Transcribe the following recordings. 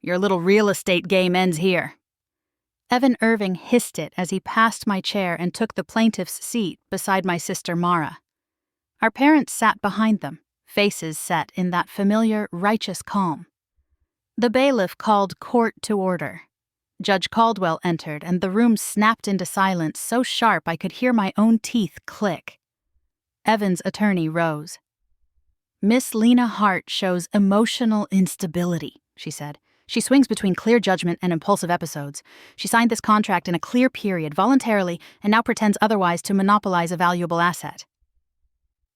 Your little real estate game ends here." Evan Irving hissed it as he passed my chair and took the plaintiff's seat beside my sister Mara. Our parents sat behind them, faces set in that familiar, righteous calm. The bailiff called court to order. Judge Caldwell entered, and the room snapped into silence so sharp I could hear my own teeth click. Evan's attorney rose. "Miss Lena Hart shows emotional instability," she said. "She swings between clear judgment and impulsive episodes. She signed this contract in a clear period voluntarily and now pretends otherwise to monopolize a valuable asset."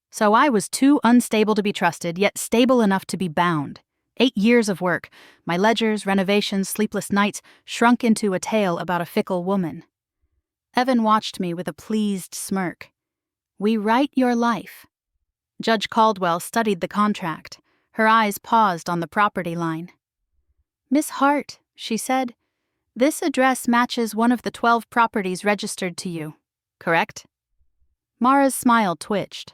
So I was too unstable to be trusted, yet stable enough to be bound. 8 years of work, my ledgers, renovations, sleepless nights, shrunk into a tale about a fickle woman. Evan watched me with a pleased smirk. "We write your life." Judge Caldwell studied the contract. Her eyes paused on the property line. "Miss Hart," she said, "this address matches one of the 12 properties registered to you, correct?" Mara's smile twitched.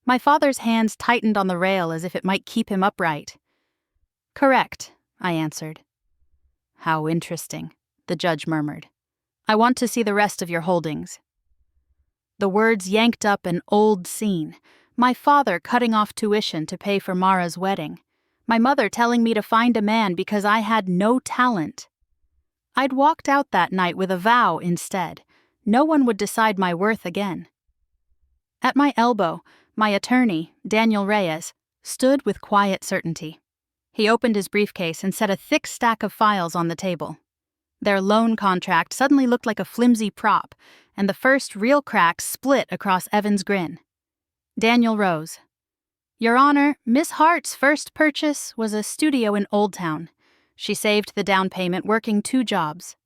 My father's hands tightened on the rail as if it might keep him upright. "Correct," I answered. "How interesting," the judge murmured. "I want to see the rest of your holdings." The words yanked up an old scene. My father cutting off tuition to pay for Mara's wedding. My mother telling me to find a man because I had no talent. I'd walked out that night with a vow instead. No one would decide my worth again. At my elbow, my attorney, Daniel Reyes, stood with quiet certainty. He opened his briefcase and set a thick stack of files on the table. Their loan contract suddenly looked like a flimsy prop, and the first real crack split across Evan's grin. Daniel rose. "Your Honor, Miss Hart's first purchase was a studio in Old Town. She saved the down payment working 2 jobs.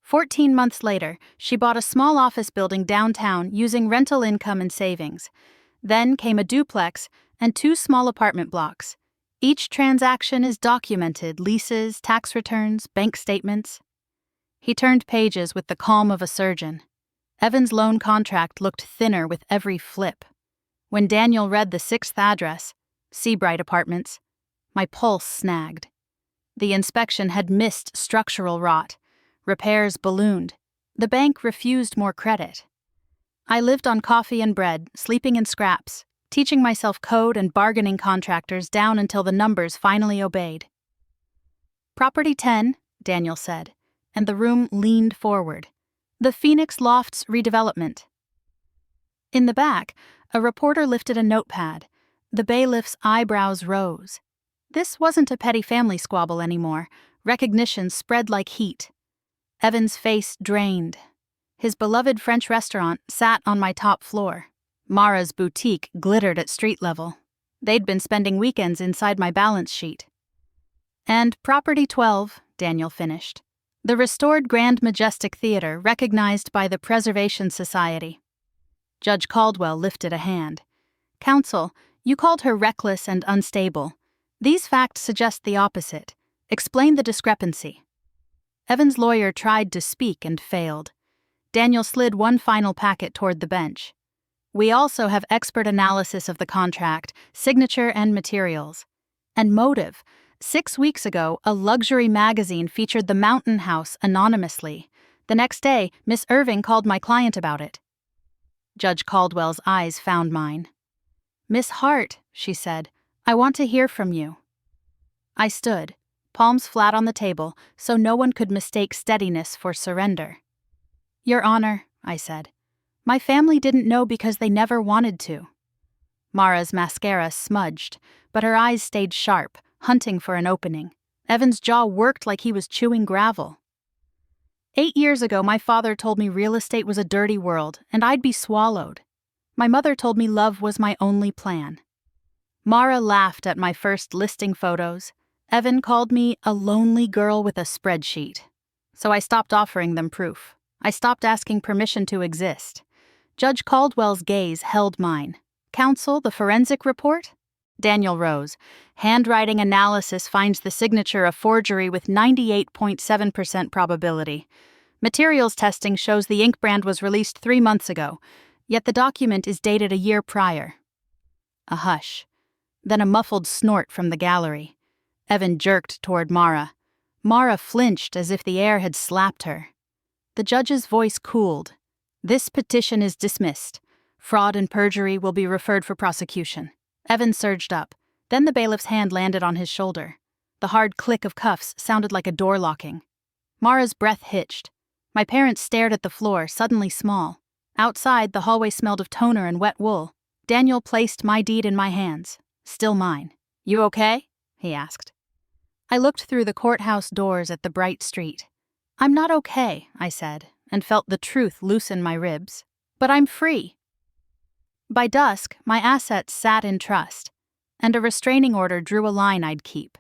14 months later, she bought a small office building downtown using rental income and savings. Then came a duplex and 2 small apartment blocks. Each transaction is documented: leases, tax returns, bank statements." He turned pages with the calm of a surgeon. Evan's loan contract looked thinner with every flip. When Daniel read the 6th address, Seabright Apartments, my pulse snagged. The inspection had missed structural rot. Repairs ballooned. The bank refused more credit. I lived on coffee and bread, sleeping in scraps, teaching myself code and bargaining contractors down until the numbers finally obeyed. "Property 10, Daniel said, and the room leaned forward. "The Phoenix Lofts redevelopment." In the back, a reporter lifted a notepad. The bailiff's eyebrows rose. This wasn't a petty family squabble anymore. Recognition spread like heat. Evan's face drained. His beloved French restaurant sat on my top floor. Mara's boutique glittered at street level. They'd been spending weekends inside my balance sheet. "And Property 12, Daniel finished. "The restored Grand Majestic Theater recognized by the Preservation Society." Judge Caldwell lifted a hand. "Counsel, you called her reckless and unstable. These facts suggest the opposite. Explain the discrepancy." Evan's lawyer tried to speak and failed. Daniel slid one final packet toward the bench. "We also have expert analysis of the contract, signature and materials. And motive. 6 weeks ago, a luxury magazine featured the Mountain House anonymously. The next day, Miss Irving called my client about it." Judge Caldwell's eyes found mine. "Miss Hart," she said, "I want to hear from you." I stood, palms flat on the table, so no one could mistake steadiness for surrender. "Your Honor," I said, "my family didn't know because they never wanted to." Mara's mascara smudged, but her eyes stayed sharp, hunting for an opening. Evan's jaw worked like he was chewing gravel. 8 years ago, my father told me real estate was a dirty world, and I'd be swallowed. My mother told me love was my only plan. Mara laughed at my first listing photos. Evan called me a lonely girl with a spreadsheet. So I stopped offering them proof. I stopped asking permission to exist. Judge Caldwell's gaze held mine. "Counsel, the forensic report?" Daniel rose. "Handwriting analysis finds the signature a forgery with 98.7% probability. Materials testing shows the ink brand was released 3 months ago, yet the document is dated a year prior." A hush. Then a muffled snort from the gallery. Evan jerked toward Mara. Mara flinched as if the air had slapped her. The judge's voice cooled. "This petition is dismissed. Fraud and perjury will be referred for prosecution." Evan surged up. Then the bailiff's hand landed on his shoulder. The hard click of cuffs sounded like a door locking. Mara's breath hitched. My parents stared at the floor, suddenly small. Outside, the hallway smelled of toner and wet wool. Daniel placed my deed in my hands. Still mine. "You okay?" he asked. I looked through the courthouse doors at the bright street. "I'm not okay," I said, and felt the truth loosen my ribs. "But I'm free." By dusk, my assets sat in trust, and a restraining order drew a line I'd keep.